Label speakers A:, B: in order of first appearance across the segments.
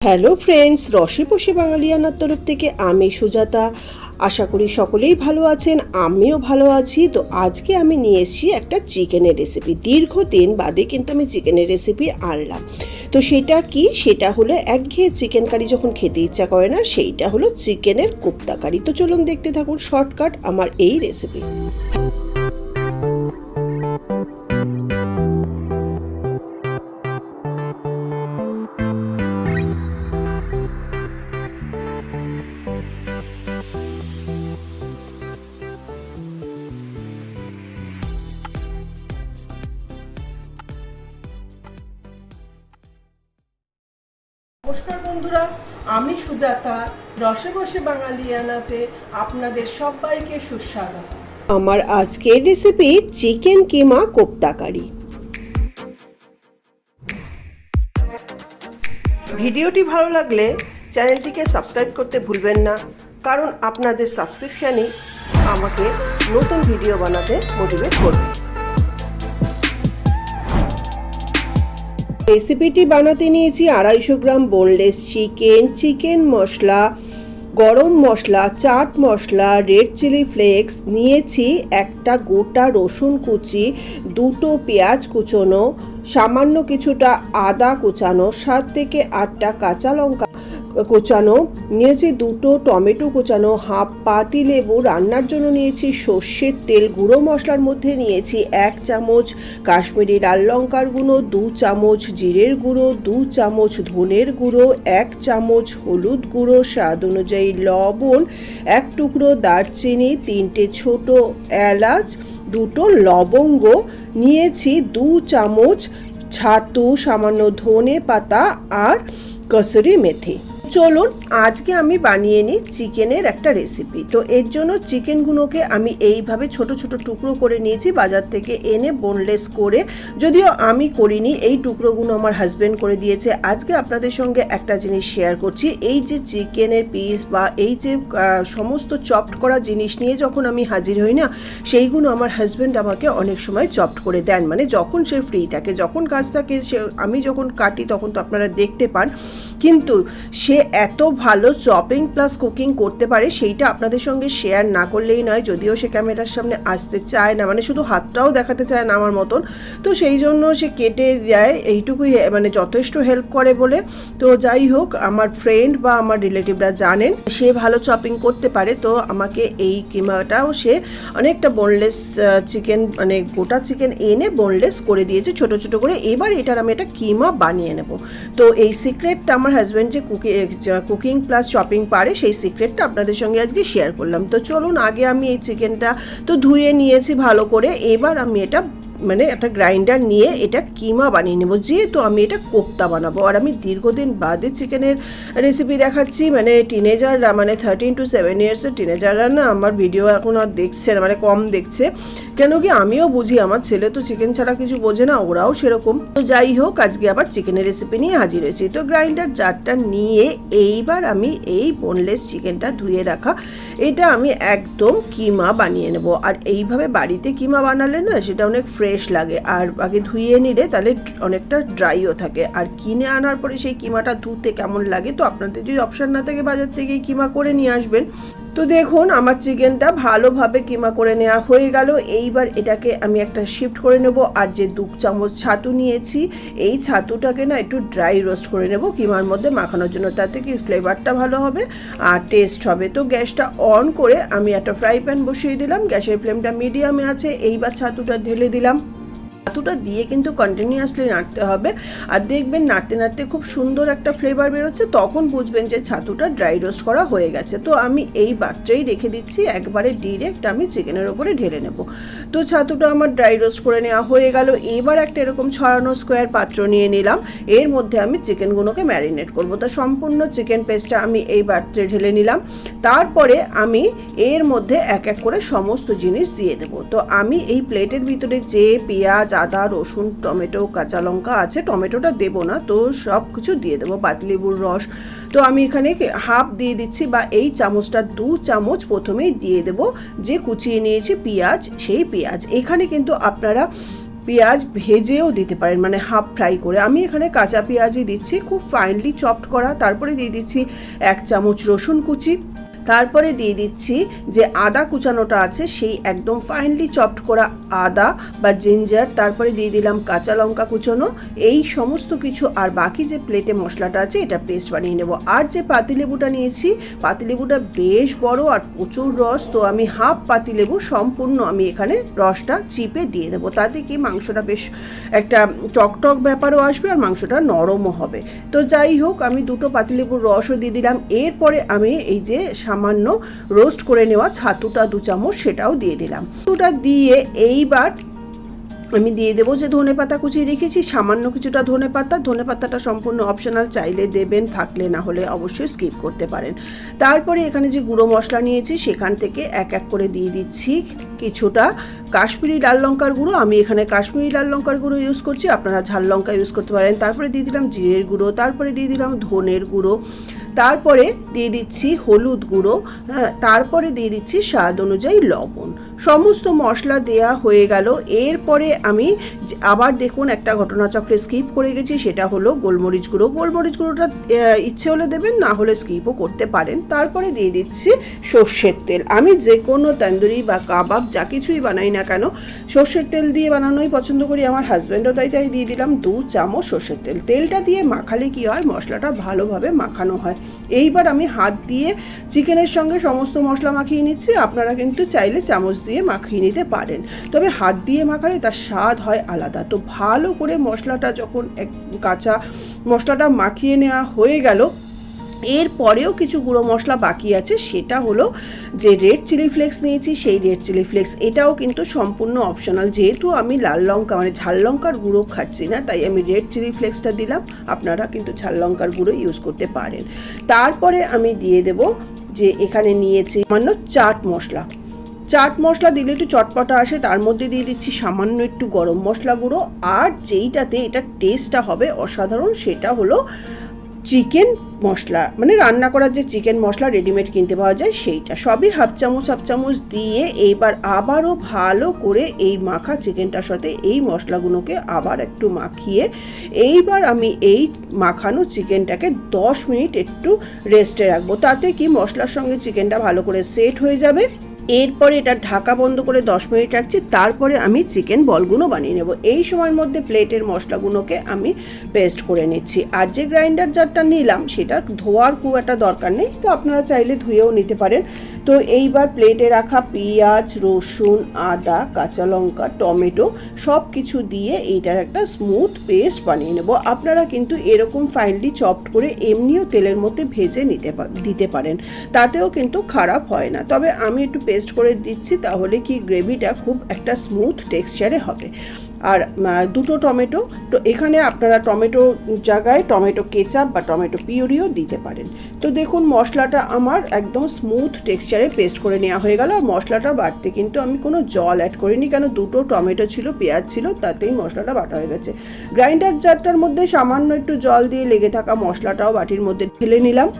A: Hello friends, রসেবশে বাঙালিয়ানার তরফ থেকে আমি সুজাতা। আশা করি সকলেই ভালো আছেন, আমিও ভালো আছি। তো আজকে আমি নিয়ে এসেছি একটা চিকেনের রেসিপি। দীর্ঘদিন বাদে কিন্তু আমি চিকেনের রেসিপি আনলাম। তো সেটা কি? সেটা হলো একঘেয়ে চিকেন কারি যখন খেতে ইচ্ছা করে না, সেইটা হলো চিকেনের কোপ্তা কারি। তো চলুন দেখতে থাকুন শর্টকাট আমার এই রেসিপি। নমস্কার বন্ধুরা, আমি সুজাতা। রসেবশে বাঙালিয়ানাতে আপনাদের সবাইকে সুস্বাগত। আমার আজকের রেসিপি চিকেন কিমা কোপ্তা কারি। ভিডিওটি ভালো লাগলে চ্যানেলটিকে সাবস্ক্রাইব করতে ভুলবেন না, কারণ আপনাদের সাবস্ক্রিপশনই আমাকে নতুন ভিডিও বানাতে মোটিভেট করবে। রেসিপিটি বানাতে নিয়েছি 250 গ্রাম বোনলেস চিকেন, চিকেন মশলা, গরম মশলা, chaat masala, red chilli flakes, নিয়েছি একটা গোটা রসুন কুচি, দুটো পেঁয়াজ কুচোনো, সামান্য কিছুটা আদা কুচানো, 7 থেকে 8টা কাঁচা লঙ্কা কোচানো, নিয়েছি দুটো টমেটো কোচানো, হাফ পাতি লেবু, রান্নার জন্য নিয়েছি সর্ষের তেল, গুঁড়ো মশলার মধ্যে নিয়েছি 1 চামচ কাশ্মীরি লাল লঙ্কার গুঁড়ো, 2 চামচ জিরের গুঁড়ো, 2 চামচ ধনের গুঁড়ো, 1 চামচ হলুদ গুঁড়ো, স্বাদ অনুযায়ী লবণ, 1 টুকরো দারচিনি, 3টে ছোট এলাচ, 2টো লবঙ্গ, নিয়েছি 2 চামচ ছাতু, সামান্য ধনে পাতা আর কসুরি মেথি। চলুন আজকে আমি বানিয়ে নিই চিকেনের একটা রেসিপি। তো এর জন্য চিকেনগুলোকে আমি এইভাবে ছোট ছোট টুকরো করে নিয়েছি বাজার থেকে এনে, বোনলেস করে। যদিও আমি করিনি, এই টুকরোগুলো আমার হাজব্যান্ড করে দিয়েছে। আজকে আপনাদের সঙ্গে একটা জিনিস শেয়ার করছি। এই যে চিকেনের পিস বা এই যে সমস্ত চপড করা জিনিস নিয়ে যখন আমি হাজির হই না, সেইগুলো আমার হাজব্যান্ড আমাকে অনেক সময় চপড করে দেন। মানে যখন সে ফ্রি থাকে, যখন কাজ থাকে, আমি যখন কাটি তখন তো আপনারা দেখতে পান। কিন্তু সে এত ভালো চপিং প্লাস কুকিং করতে পারে, সেইটা আপনাদের সঙ্গে শেয়ার না করলেই নয়। যদিও সে ক্যামেরার সামনে আসতে চায় না, মানে শুধু হাতটাও দেখাতে চায় না আমার মতন, তো সেই জন্য সে কেটে যায়, এইটুকুই মানে যথেষ্ট হেল্প করে বলে। তো যাই হোক, আমার ফ্রেন্ড বা আমার রিলেটিভরা জানেন সে ভালো চপিং করতে পারে। তো আমাকে এই কিমাটাও সে অনেকটা বোনলেস চিকেন, মানে গোটা চিকেন এনে বোনলেস করে দিয়েছে ছোট ছোট করে। এবার এটার আমি একটা কিমা বানিয়ে নেব। তো এই সিক্রেটটা আমার হাজব্যান্ড যে কুকিং প্লাস চপিং পারে, সেই সিক্রেটটা আপনাদের সঙ্গে আজকে শেয়ার করলাম। তো চলুন, আগে আমি এই চিকেনটা তো ধুয়ে নিয়েছি ভালো করে। এবার আমি এটা মানে একটা গ্রাইন্ডার নিয়ে এটা কিমা বানিয়ে নেব, যেহেতু আমি এটা কোপ্তা বানাবো। আর আমি দীর্ঘদিন বাদে চিকেনের রেসিপি দেখাচ্ছি। মানে টিনেজাররা, মানে 13 to 7 ইয়ার্সের টিনেজাররা না আমার ভিডিও এখন আর দেখছে না, মানে কম দেখছে। কেন কি, আমিও বুঝি, আমার ছেলে তো চিকেন ছাড়া কিছু বোঝে না, ওরাও সেরকম। তো যাই হোক, আজকে আবার চিকেনের রেসিপি নিয়ে হাজির হয়েছি। তো গ্রাইন্ডার জারটা নিয়ে এইবার আমি এই বোনলেস চিকেনটা ধুয়ে রাখা, এটা আমি একদম কিমা বানিয়ে নেব। আর এইভাবে বাড়িতে কিমা বানালে না সেটা অনেক ফ্রেশ লাগে, আর আগে ধুয়ে নিলে তাহলে অনেকটা ড্রাইও থাকে। আর কিনে আনার পরে সেই কিমাটা ধুতে কেমন লাগে, তো আপনাদের যদি অপশান না থাকে বাজার থেকে কিমা করে নিয়ে আসবেন। তো দেখুন, আমার চিকেনটা ভালোভাবে কিমা করে নেওয়া হয়ে গেল। এইবার এটাকে আমি একটা শিফট করে নেব। আর যে 2 চামচ ছাতু নিয়েছি, এই ছাতুটাকে না একটু ড্রাই রোস্ট করে নেব কিমার মধ্যে মাখানোর জন্য, তাতে কি ফ্লেভারটা ভালো হবে আর টেস্ট হবে। তো গ্যাসটা অন করে আমি একটা ফ্রাই প্যান বসিয়ে দিলাম, গ্যাসের ফ্লেমটা মিডিয়ামে আছে। এইবার ছাতুটা ঢেলে দিলাম। ছাতুটা দিয়ে কিন্তু কন্টিনিউয়াসলি নাড়তে হবে, আর দেখবেন নাড়তে নাড়তে খুব সুন্দর একটা ফ্লেভার বেরোচ্ছে, তখন বুঝবেন যে ছাতুটা ড্রাই রোস্ট করা হয়ে গেছে। তো আমি এই বাটটাই রেখে দিচ্ছি, একবারে ডিরেক্ট আমি চিকেনের ওপরে ঢেলে নেব। তো ছাতুটা আমার ড্রাই রোস্ট করে নেওয়া হয়ে গেল। এবার একটা এরকম ছড়ানো স্কোয়ার পাত্র নিয়ে নিলাম, এর মধ্যে আমি চিকেনগুলোকে ম্যারিনেট করব। তো সম্পূর্ণ চিকেন পেস্টটা আমি এই পাত্রে ঢেলে নিলাম। তারপরে আমি এর মধ্যে এক এক করে সমস্ত জিনিস দিয়ে দেব। তো আমি এই প্লেটের ভিতরে যে পেঁয়াজ, আদা, রসুন, টমেটো, কাঁচা লঙ্কা আছে, টমেটোটা দেবো না, তো সব কিছু দিয়ে দেবো, পাতিলেবুর রস। তো আমি এখানে হাফ দিয়ে দিচ্ছি, বা এই চামচটা 2 চামচ প্রথমেই দিয়ে দেব যে কুচিয়ে নিয়েছি পেঁয়াজ, সেই পেঁয়াজ। এখানে কিন্তু আপনারা পেঁয়াজ ভেজেও দিতে পারেন, মানে হাফ ফ্রাই করে। আমি এখানে কাঁচা পেঁয়াজই দিচ্ছি, খুব ফাইনলি চপড করা। তারপরে দিয়ে দিচ্ছি 1 চামচ রসুন কুচি, তারপরে দিয়ে দিচ্ছি যে আদা কুচানোটা আছে সেই একদম ফাইনলি চপড করা আদা বা জিঞ্জার। তারপরে দিয়ে দিলাম কাঁচা লঙ্কা কুচানো, এই সমস্ত কিছু। আর বাকি যে প্লেটে মশলাটা আছে এটা পেস্ট বানিয়ে নেব। আর যে পাতিলেবুটা নিয়েছি, পাতিলেবুটা বেশ বড় আর প্রচুর রস, তো আমি হাফ পাতিলেবু সম্পূর্ণ আমি এখানে রসটা চিপে দিয়ে দেবো। তাতে কি মাংসটা বেশ একটা টকটক ব্যাপারও আসবে আর মাংসটা নরমও হবে। তো যাই হোক, আমি 2 পাতিলেবুর রসও দিয়ে দিলাম। এরপরে আমি এই যে সামান্য রোস্ট করে নেওয়া ছাতুটা 2 চামচ সেটাও দিয়ে দিলাম। ছাতুটা দিয়ে এইবার আমি দিয়ে দেবো যে ধনেপাতা কুচিয়ে রেখেছি, সামান্য কিছুটা ধনেপাতাটা সম্পূর্ণ অপশনাল, চাইলে দেবেন, থাকলে না হলে অবশ্যই স্কিপ করতে পারেন। তারপরে এখানে যে গুঁড়ো মশলা নিয়েছি সেখান থেকে এক এক করে দিয়ে দিচ্ছি কিছুটা কাশ্মীরি লাল লঙ্কার গুঁড়ো। আমি এখানে কাশ্মীরি লাল লঙ্কার গুঁড়ো ইউজ করছি, আপনারা ঝাল লঙ্কা ইউজ করতে পারেন। তারপরে দিয়ে দিলাম জিরের গুঁড়ো, তারপরে দিয়ে দিলাম ধনের গুঁড়ো, তারপরে দিয়ে দিচ্ছি হলুদ গুঁড়ো, তারপরে দিয়ে দিচ্ছি স্বাদ অনুযায়ী লবণ। সমস্ত মশলা দেয়া হয়ে গেল। এরপরে আমি আবার দেখুন একটা ঘটনাচক্রে স্কিপ করে গেছি, সেটা হলো গোলমরিচ গুঁড়ো। গোলমরিচ গুঁড়োটা ইচ্ছে হলে দেবেন, না হলে স্কিপও করতে পারেন। তারপরে দিয়ে দিচ্ছি সর্ষের তেল। আমি যে কোনো তন্দুরি বা কাবাব যা কিছুই বানাই না কেন সর্ষের তেল দিয়ে বানানোই পছন্দ করি, আমার হাজব্যান্ডও তাই দিয়ে দিলাম 2 চামচ সর্ষের তেল। তেলটা দিয়ে মাখালে কি হয়, মশলাটা ভালোভাবে মাখানো হয়। এইবার আমি হাত দিয়ে চিকেনের সঙ্গে সমস্ত মশলা মাখিয়ে নিচ্ছি, আপনারা কিন্তু চাইলে চামচ দিয়ে মাখিয়ে নিতে পারেন, তবে হাত দিয়ে মাখালে তার স্বাদ হয় আলাদা। তো ভালো করে মশলাটা যখন কাঁচা মশলাটা মাখিয়ে নেওয়া হয়ে গেল, এরপরেও কিছু গুঁড়ো মশলা বাকি আছে, সেটা হলো যে রেড চিলি ফ্লেক্স নিয়েছি, সেই রেড চিলি ফ্লেক্স এটাও কিন্তু সম্পূর্ণ অপশনাল। যেহেতু আমি লাল লঙ্কা মানে ঝাল লঙ্কার গুঁড়ো খাচ্ছি না, তাই আমি রেড চিলি ফ্লেক্সটা দিলাম, আপনারা কিন্তু ঝাল লঙ্কার গুঁড়ো ইউজ করতে পারেন। তারপরে আমি দিয়ে দেব যে এখানে নিয়েছি সামান্য চাট মশলা দিলে একটু চটপটা আসে, তার মধ্যে দিয়ে দিচ্ছি সামান্য একটু গরম মশলা গুঁড়ো। আর যেইটাতে এটা টেস্টটা হবে অসাধারণ সেটা হলো চিকেন মশলা, মানে রান্না করার যে চিকেন মশলা রেডিমেড কিনতে পাওয়া যায় সেইটা, সবই হাফ চামচ দিয়ে এইবার আবারও ভালো করে এই মাখা চিকেনটার সাথে এই মশলাগুলোকে আবার একটু মাখিয়ে এইবার আমি এই মাখানো চিকেনটাকে 10 মিনিট একটু রেস্টে রাখবো। তাতে কি মশলার সঙ্গে চিকেনটা ভালো করে সেট হয়ে যাবে। এরপরে এটা ঢাকা বন্ধ করে 10 মিনিট রাখছি। তারপরে আমি চিকেন বলগুলো বানিয়ে নেব। এই সময়ের মধ্যে প্লেটের মশলাগুলোকে আমি পেস্ট করে নিচ্ছি। আর যে গ্রাইন্ডার জারটা নিলাম সেটা ধোয়ার খুব একটা দরকার নেই, তো আপনারা চাইলে ধুয়েও নিতে পারেন। তো এইবার প্লেটে রাখা পেঁয়াজ, রসুন, আদা, কাঁচা লঙ্কা, টমেটো সব কিছু দিয়ে এইটার একটা স্মুথ পেস্ট বানিয়ে নেব। আপনারা কিন্তু এরকম ফাইনলি চপড করে এমনিও তেলের মধ্যে ভেজে দিতে পারেন, তাতেও কিন্তু খারাপ হয় না। তবে আমি একটু পেস্ট করে দিচ্ছি, তাহলে কি গ্রেভিটা খুব একটা স্মুথ টেক্সচারে হবে। আর 2 টমেটো, তো এখানে আপনারা টমেটো জায়গায় টমেটো কেচাপ বা টমেটো পিউরিও দিতে পারেন। তো দেখুন মশলাটা আমার একদম স্মুথ টেক্সচারে পেস্ট করে নেওয়া হয়ে গেল। আর মশলাটা বাটতে কিন্তু আমি কোনো জল অ্যাড করিনি, কেন 2 টমেটো ছিল, পেঁয়াজ ছিল, তাতেই মশলাটা বাটা হয়ে গেছে। গ্রাইন্ডার জারটার মধ্যে সামান্য একটু জল দিয়ে লেগে থাকা মশলাটাও বাটির মধ্যে ঢেলে নিলাম।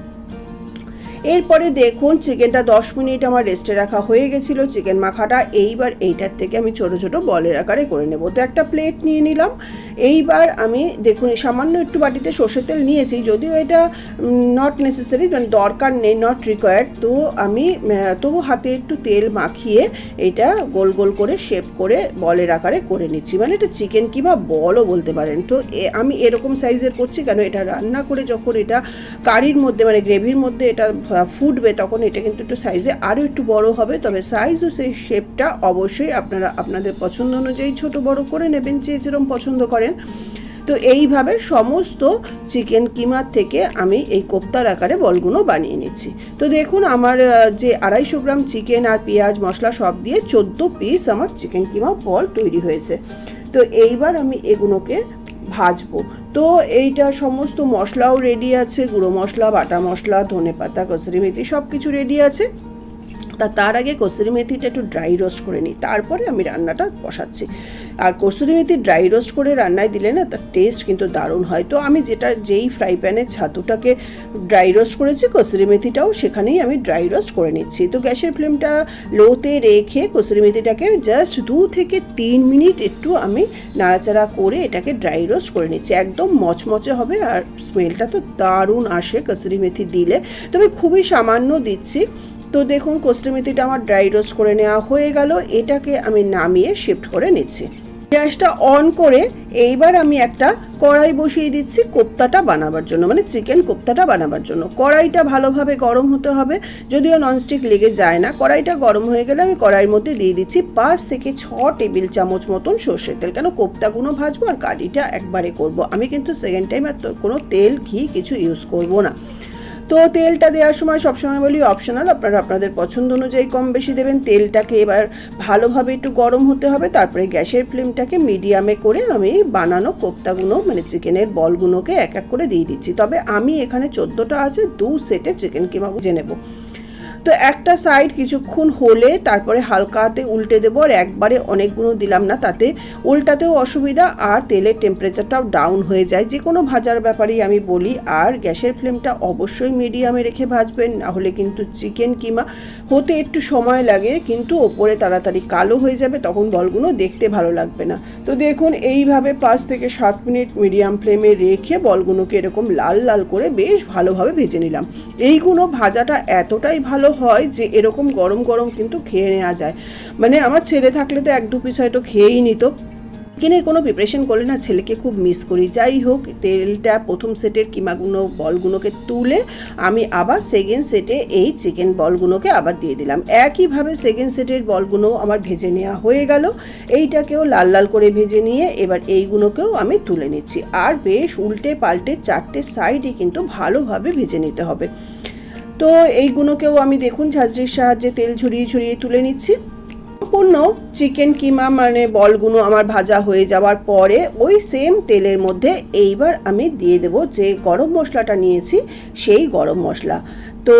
A: এরপরে দেখুন চিকেনটা 10 মিনিট আমার রেস্টে রাখা হয়ে গেছিলো চিকেন মাখাটা। এইবার এইটার থেকে আমি ছোট ছোট বলের আকারে করে নেব। তো একটা প্লেট নিয়ে নিলাম। এইবার আমি দেখুন সামান্য একটু বাটিতে সর্ষের তেল নিয়েছি, যদিও এটা নট নেসেসারি, মানে দরকার নেই, নট রিকোয়ার্ড। তো আমি তবু হাতে একটু তেল মাখিয়ে এটা গোল গোল করে শেপ করে বলের আকারে করে নিচ্ছি, মানে এটা চিকেন কিমা বলও বলতে পারেন। তো আমি এরকম সাইজের করছি কেন, এটা রান্না করে যখন এটা কারির মধ্যে মানে গ্রেভির মধ্যে এটা ফুটবে তখন এটা কিন্তু একটু সাইজে আরও একটু বড় হবে। তবে সাইজ ও সেই শেপটা অবশ্যই আপনারা আপনাদের পছন্দ অনুযায়ী ছোট বড় করে নেবেন, যে যেরকম পছন্দ করেন। তো এইভাবে সমস্ত চিকেন কিমার থেকে আমি এই কোপ্তার আকারে বলগুলো বানিয়ে নিচ্ছি। তো দেখুন আমার যে 250 গ্রাম চিকেন আর পেঁয়াজ মশলা সব দিয়ে 14 পিস আমার চিকেন কিমা বল তৈরি হয়েছে। তো এইবার আমি এগুলোকে ভাজবো। তো এইটা সমস্ত মশলাও রেডি আছে, গুঁড়ো মশলা, বাটা মশলা, ধনেপাতা, কসুরি মেথি সব কিছু রেডি আছে। তার আগে কসুরি মেথিটা একটু ড্রাই রোস্ট করে নিই, তারপরে আমি রান্নাটা বসাচ্ছি। আর কসুরি মেথি ড্রাই রোস্ট করে রান্নায় দিলে না তার টেস্ট কিন্তু দারুণ হয়। তো আমি যেই ফ্রাই প্যানে ছাতুটাকে ড্রাই রোস্ট করেছি, কসুরি মেথিটাও সেখানেই আমি ড্রাই রোস্ট করে নিচ্ছি। তো গ্যাসের ফ্লেমটা লোতে রেখে কসুরি মেথিটাকে জাস্ট 2 থেকে 3 মিনিট একটু আমি নাড়াচাড়া করে এটাকে ড্রাই রোস্ট করে নিচ্ছি। একদম মচমচে হবে আর স্মেলটা তো দারুণ আসে কসুরি মেথি দিলে। তবে খুবই সামান্য দিচ্ছি। তো দেখুন কসুরি মেথিটা আমার ড্রাই রোস্ট করে নেওয়া হয়ে গেল। এটাকে আমি নামিয়ে শিফট করে নিচ্ছি। গ্যাসটা অন করে এইবার আমি একটা কড়াই বসিয়ে দিচ্ছি কোপ্তাটা বানাবার জন্য, মানে চিকেন কোপ্তাটা বানাবার জন্য। কড়াইটা ভালোভাবে গরম হতে হবে, যদিও ননস্টিক লেগে যায় না। কড়াইটা গরম হয়ে গেলে আমি কড়াইয়ের মধ্যে দিয়ে দিচ্ছি 5 থেকে 6 টেবিল চামচ মতন সর্ষের তেল। কেন কোপ্তাগুলো ভাজবো আর কারিটা একবারে করব। আমি কিন্তু সেকেন্ড টাইম আর কোনো তেল ঘি কিছু ইউজ করব না। তো তেলটা দেওয়ার সময় সবসময় বলি অপশনাল, আপনারা আপনাদের পছন্দ অনুযায়ী কম বেশি দেবেন। তেলটাকে এবার ভালোভাবে একটু গরম হতে হবে, তারপরে গ্যাসের ফ্লেমটাকে মিডিয়ামে করে আমি বানানো কোপ্তাগুলো মানে চিকেনের বলগুলোকে এক এক করে দিয়ে দিচ্ছি। তবে আমি এখানে 14টা আছে, 2 সেটে চিকেন কিমা ভেজে নেব। তো একটা সাইড কিছুক্ষণ হলে তারপরে হালকা হাতে উল্টে দেবো, আর একবারে অনেকগুলো দিলাম না, তাতে উল্টাতেও অসুবিধা আর তেলের টেম্পারেচারটাও ডাউন হয়ে যায়। যে কোনো ভাজার ব্যাপারেই আমি বলি। আর গ্যাসের ফ্লেমটা অবশ্যই মিডিয়ামে রেখে ভাজবেন, নাহলে কিন্তু চিকেন কিমা হতে একটু সময় লাগে, কিন্তু ওপরে তাড়াতাড়ি কালো হয়ে যাবে, তখন বলগুলো দেখতে ভালো লাগবে না। তো দেখুন এইভাবে 5 থেকে 7 মিনিট মিডিয়াম ফ্লেমে রেখে বলগুলোকে এরকম লাল লাল করে বেশ ভালোভাবে ভেজে নিলাম। এইগুলো ভাজাটা এতটাই ভালো হয় যে এরকম গরম গরম কিন্তু খেয়ে নেওয়া যায়। মানে আমার ছেলে থাকলে তো 1-2 পিস হয়তো খেয়েই নিত। চিকেনের কোনো প্রিপারেশন করলে না ছেলেকে খুব মিস করি। যাই হোক, তেলটা প্রথম সেটের কিমাগুলো বলগুলোকে তুলে আমি আবার সেকেন্ড সেটে এই চিকেন বলগুলোকে আবার দিয়ে দিলাম। একইভাবে সেকেন্ড সেটের বলগুলো আমার ভেজে নেওয়া হয়ে গেল। এইটাকেও লাল লাল করে ভেজে নিয়ে এবার এইগুলোকেও আমি তুলে নিচ্ছি। আর বেশ উল্টে পাল্টে 4টে সাইডে কিন্তু ভালোভাবে ভেজে নিতে হবে। তো এইগুলোকেও আমি দেখুন ঝাঁঝরির সাহায্যে তেল ঝরিয়ে ঝরিয়ে তুলে নিচ্ছি। সম্পূর্ণ চিকেন কিমা মানে বলগুলো আমার ভাজা হয়ে যাওয়ার পরে ওই সেম তেলের মধ্যে এইবার আমি দিয়ে দেব যে গরম মশলাটা নিয়েছি, সেই গরম মশলা। তো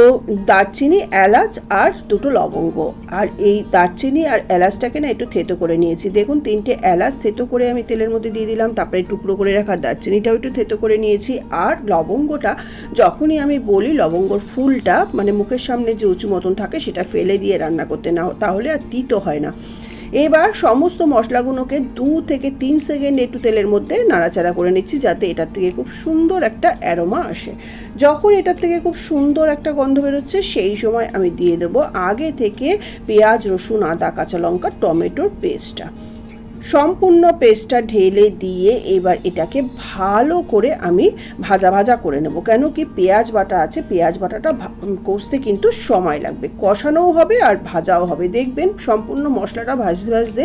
A: দারচিনি, এলাচ আর 2টো লবঙ্গ। আর এই দারচিনি আর এলাচটাকে না একটু থেতো করে নিয়েছি। দেখুন 3টে এলাচ থেতো করে আমি তেলের মধ্যে দিয়ে দিলাম, তারপরে টুকরো করে রাখা দারচিনিটাও একটু থেতো করে নিয়েছি। আর লবঙ্গটা যখনই আমি বলি লবঙ্গর ফুলটা মানে মুখের সামনে যে উঁচু মতন থাকে সেটা ফেলে দিয়ে রান্না করতে, না তাহলে আর তিতো হয় না। এবার সমস্ত মশলাগুলোকে 2 থেকে 3 সেকেন্ড একটু তেলের মধ্যে নাড়াচাড়া করে নিচ্ছি, যাতে এটার থেকে খুব সুন্দর একটা অ্যারোমা আসে। যখন এটার থেকে খুব সুন্দর একটা গন্ধ বেরোচ্ছে সেই সময় আমি দিয়ে দেবো আগে থেকে পেঁয়াজ, রসুন, আদা, কাঁচা লঙ্কা, টমেটোর পেস্টটা। সম্পূর্ণ পেস্টটা ঢেলে দিয়ে এবার এটাকে ভালো করে আমি ভাজা ভাজা করে নেব। কেন কি পেঁয়াজ বাটা আছে, পেঁয়াজ বাটাটা কষতে কিন্তু সময় লাগবে, কষানোও হবে আর ভাজাও হবে। দেখবেন সম্পূর্ণ মশলাটা ভাজতে ভাজতে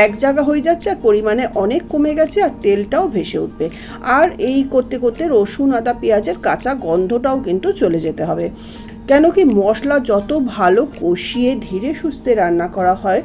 A: এক জায়গা হয়ে যাচ্ছে আর পরিমাণে অনেক কমে গেছে আর তেলটাও ভেসে উঠবে। আর এই করতে করতে রসুন, আদা, পেঁয়াজের কাঁচা গন্ধটাও কিন্তু চলে যেতে হবে। কেন কি মশলা যত ভালো কষিয়ে ধীরে সুস্থে রান্না করা হয়,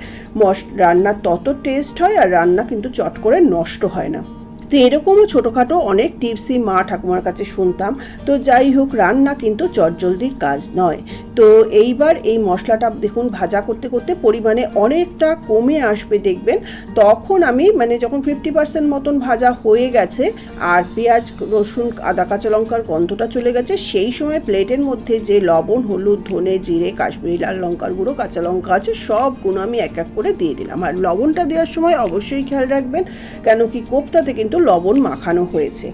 A: রান্না তত টেস্ট হয় আর রান্না কিন্তু চট করে নষ্ট হয় না। তো এরকমও ছোটোখাটো অনেক টিপসই মা ঠাকুমার কাছে শুনতাম। তো যাই হোক, রান্না কিন্তু চটজলদির কাজ নয়। তো এইবার এই মশলাটা দেখুন ভাজা করতে করতে পরিমাণে অনেকটা কমে আসবে দেখবেন। তখন আমি মানে যখন 50% মতন ভাজা হয়ে গেছে আর পেঁয়াজ, রসুন, আদা, কাঁচা লঙ্কার গন্ধটা চলে গেছে, সেই সময় প্লেটের মধ্যে যে লবণ, হলুদ, ধনে, জিরে, কাশ্মীরি লাল লঙ্কার গুঁড়ো, কাঁচা লঙ্কা আছে সবগুলো আমি এক এক করে দিয়ে দিলাম। আর লবণটা দেওয়ার সময় অবশ্যই খেয়াল রাখবেন, কেন কি কোপ্তাতে কিন্তু লবণ মাখানো হয়েছে।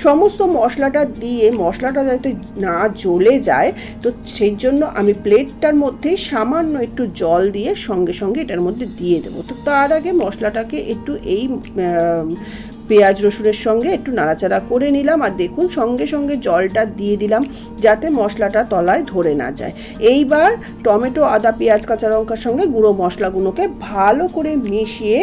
A: সমস্ত মশলাটা দিয়ে মশলাটা যাতে না জ্বলে যায়, তো সেই জন্য আমি প্লেটটার মধ্যে সামান্য একটু জল দিয়ে সঙ্গে সঙ্গে এটার মধ্যে দিয়ে দেবো। তো তার আগে মশলাটাকে একটু এই পেঁয়াজ রসুনের সঙ্গে একটু নাড়াচাড়া করে নিলাম। আর দেখুন সঙ্গে সঙ্গে জলটা দিয়ে দিলাম যাতে মশলাটা তলায় ধরে না যায়। এইবার টমেটো, আদা, পেঁয়াজ, কাঁচা লঙ্কার সঙ্গে গুঁড়ো মশলাগুলোকে ভালো করে মিশিয়ে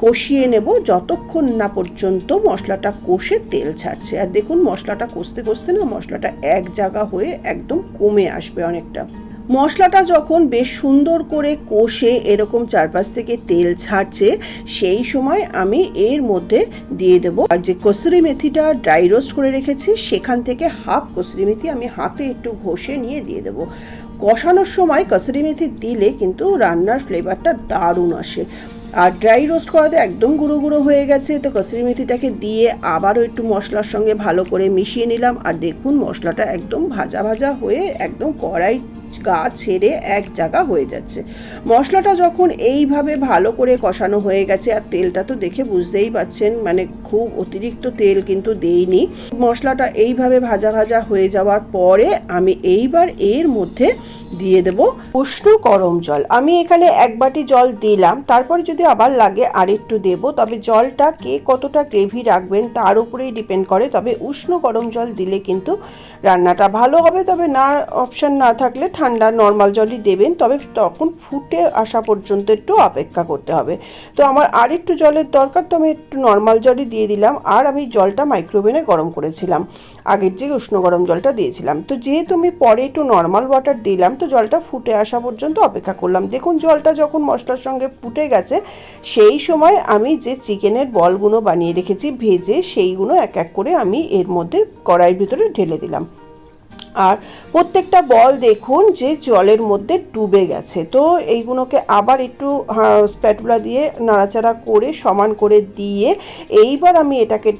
A: কষিয়ে নেব যতক্ষণ না পর্যন্ত মশলাটা কষে তেল ছাড়ছে। আর দেখুন মশলাটা কষতে কষতে না মশলাটা এক জায়গা হয়ে একদম কমে আসবে অনেকটা। মশলাটা যখন বেশ সুন্দর করে কষে এরকম চারপাশ থেকে তেল ছাড়ছে, সেই সময় আমি এর মধ্যে দিয়ে দেবো আর যে কসুরি মেথিটা ড্রাই রোস্ট করে রেখেছি, সেখান থেকে হাফ কসুরি মেথি আমি হাতে একটু ঘষে নিয়ে দিয়ে দেবো। কষানোর সময় কসুরি মেথি দিলে কিন্তু রান্নার ফ্লেভারটা দারুণ আসে। আর ড্রাই রোস্ট করাতে একদম গুঁড়ো গুঁড়ো হয়ে গেছে, তো কসুরি মেথিটাকে দিয়ে আবারও একটু মশলার সঙ্গে ভালো করে মিশিয়ে নিলাম। আর দেখুন মশলাটা একদম ভাজা ভাজা হয়ে একদম কড়াই গা ছেড়ে এক জায়গা হয়ে যাচ্ছে। মশলাটা যখন এইভাবে ভালো করে কষানো হয়ে গেছে, আর তেলটা তো দেখে বুঝতেই পাচ্ছেন, মানে খুব অতিরিক্ত তেল কিন্তু দেইনি। মশলাটা এইভাবে ভাজা ভাজা হয়ে যাওয়ার পরে আমি এইবার এর মধ্যে দিয়ে দেব উষ্ণ গরম জল। আমি এখানে 1 বাটি জল দিলাম, তারপরে যদি আবার লাগে আর একটু দেবো। তবে জলটা কে কতটা গ্রেভি রাখবেন তার উপরেই ডিপেন্ড করে। তবে উষ্ণ গরম জল দিলে কিন্তু রান্নাটা ভালো হবে। তবে না, অপশান না থাকলে ঠান্ডা নর্মাল জলই দেবেন, তবে তখন ফুটে আসা পর্যন্ত একটু অপেক্ষা করতে হবে। তো আমার আর একটু জলের দরকার, তো আমি একটু নর্মাল জলই দিয়ে দিলাম। আর আমি জলটা মাইক্রোওভেনে গরম করেছিলাম, আগের যে উষ্ণ গরম জলটা দিয়েছিলাম। তো যেহেতু আমি পরে একটু নর্মাল ওয়াটার দিলাম, তো জলটা ফুটে আসা পর্যন্ত অপেক্ষা করলাম। দেখুন জলটা যখন মশলার সঙ্গে ফুটে গেছে, সেই সময় আমি যে চিকেনের বলগুলো বানিয়ে রেখেছি ভেজে, সেইগুলো এক এক করে আমি এর মধ্যে কড়াইয়ের ভিতরে ঢেলে দিলাম। আর প্রত্যেকটা বল দেখুন যে জলের মধ্যে ডুবে গেছে। তো এইগুলোকে আবার একটু স্প্যাটুলা দিয়ে নাড়াচাড়া করে সমান করে দিয়ে এইবার আমি এটাকে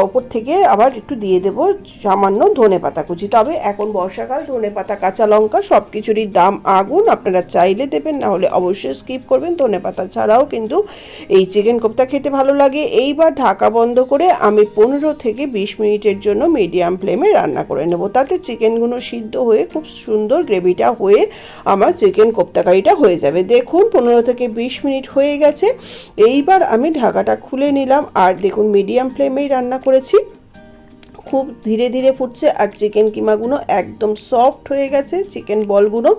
A: ওপর থেকে আবার একটু দিয়ে দেব সামান্য ধনেপাতা কুচি। তবে এখন বর্ষাকাল, ধনেপাতা কাঁচা লঙ্কা সব কিছুরই দাম আগুন, আপনারা চাইলে দেবেন, না হলে অবশ্যই স্কিপ করবেন। ধনেপাতা ছাড়াও কিন্তু এই চিকেন কোপ্তা খেতে ভালো লাগে। এইবার ঢাকা বন্ধ করে আমি 15 থেকে 20 মিনিটের জন্য মিডিয়াম ফ্লেমে রান্না করে নেব। তাতে চিকেনগুলো সিদ্ধ হয়ে খুব সুন্দর গ্রেভিটা হয়ে আমার চিকেন কোপ্তা কারিটা হয়ে যাবে। দেখুন 15 থেকে 20 মিনিট হয়ে গেছে। এইবার আমি ঢাকাটা খুলে নিলাম, আর দেখুন মিডিয়াম ফ্লেমেই রান্না করেছি, খুব ধীরে ধীরে ফুটছে। আর চিকেন কিমাগুলো একদম সফট হয়ে গেছে, চিকেন বলগুলো।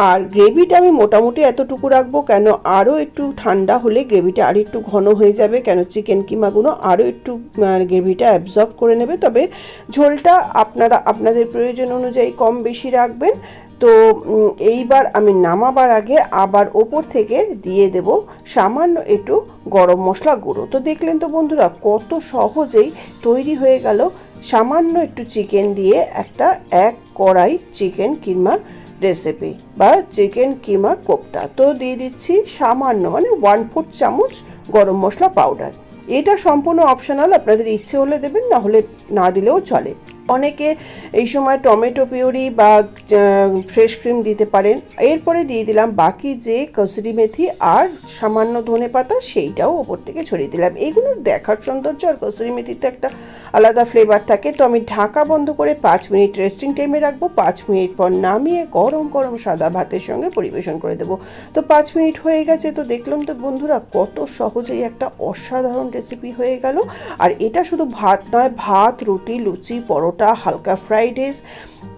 A: আর গ্রেভিটা আমি মোটামুটি এতটুকু রাখবো, কেন আরও একটু ঠান্ডা হলে গ্রেভিটা আর একটু ঘন হয়ে যাবে, কেন চিকেন কিমাগুলো আরও একটু গ্রেভিটা অ্যাবজর্ব করে নেবে। তবে ঝোলটা আপনারা আপনাদের প্রয়োজন অনুযায়ী কম বেশি রাখবেন। তো এইবার আমি নামাবার আগে আবার ওপর থেকে দিয়ে দেব সামান্য একটু গরম মশলা গুঁড়ো। তো দেখলেন তো বন্ধুরা, কত সহজেই তৈরি হয়ে গেল সামান্য একটু চিকেন দিয়ে একটা 1 কড়াই চিকেন কিমা রেসিপি বা চিকেন কিমা কোপ্তা। তো দিয়ে দিচ্ছি সামান্য, মানে 1/4 চামচ গরম মশলা পাউডার। এটা সম্পূর্ণ অপশনাল, আপনাদের ইচ্ছে হলে দেবেন, না হলে না দিলেও চলে। অনেকে এই সময় টমেটো পিউরি বা ফ্রেশ ক্রিম দিতে পারেন। এরপরে দিয়ে দিলাম বাকি যে কসুরি মেথি আর সামান্য ধনেপাতা, সেইটাও ওপর থেকে ছড়িয়ে দিলাম। এগুলোর দেখার সৌন্দর্য, আর কসুরি মেথির তো একটা আলাদা ফ্লেভার থাকে। তো আমি ঢাকা বন্ধ করে 5 মিনিট রেস্টিং টাইমে রাখবো। 5 মিনিট পর নামিয়ে গরম গরম সাদা ভাতের সঙ্গে পরিবেশন করে দেবো। তো 5 মিনিট হয়ে গেছে। তো দেখলাম তো বন্ধুরা, কত সহজেই একটা অসাধারণ রেসিপি হয়ে গেল। আর এটা শুধু ভাত নয়, ভাত, রুটি, লুচি, পরোটা, হালকা ফ্রাইড রাইস,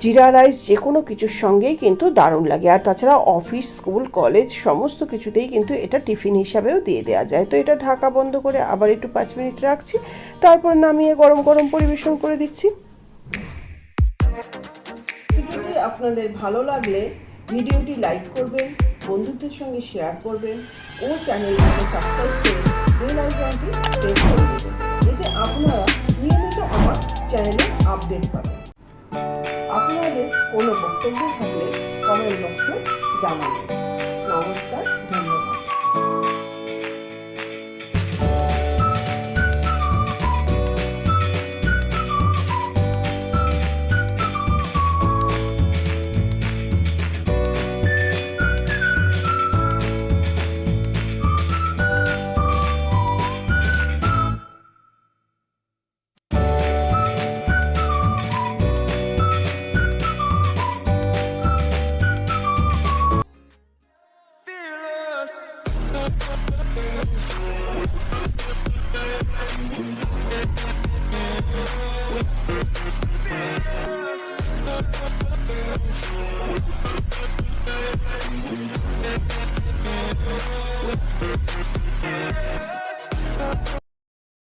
A: জিরা রাইস, যে কোনো কিছুর সঙ্গেই কিন্তু দারুণ লাগে। আর তাছাড়া অফিস, স্কুল, কলেজ সমস্ত কিছুতেই কিন্তু এটা টিফিন হিসাবেও দিয়ে দেওয়া যায়। তো এটা ঢাকা বন্ধ করে আবার একটু 5 মিনিট রাখছি, তারপর নামিয়ে গরম গরম পরিবেশন করে দিচ্ছি। রেসিপিটি আপনাদের ভালো লাগলে ভিডিওটি লাইক করবেন, বন্ধুদের সঙ্গে শেয়ার করবেন ও চ্যানেলটিকে সাবস্ক্রাইব করে বেল আইকনটি প্রেস করে দেবেন। এতে আপনারা নিয়মিত আমার চ্যানেলে আপডেট পাবেন। আপনাদের কোনো বক্তব্য থাকলে কমেন্ট বক্সে জানাবেন। নমস্কার, ধন্যবাদ।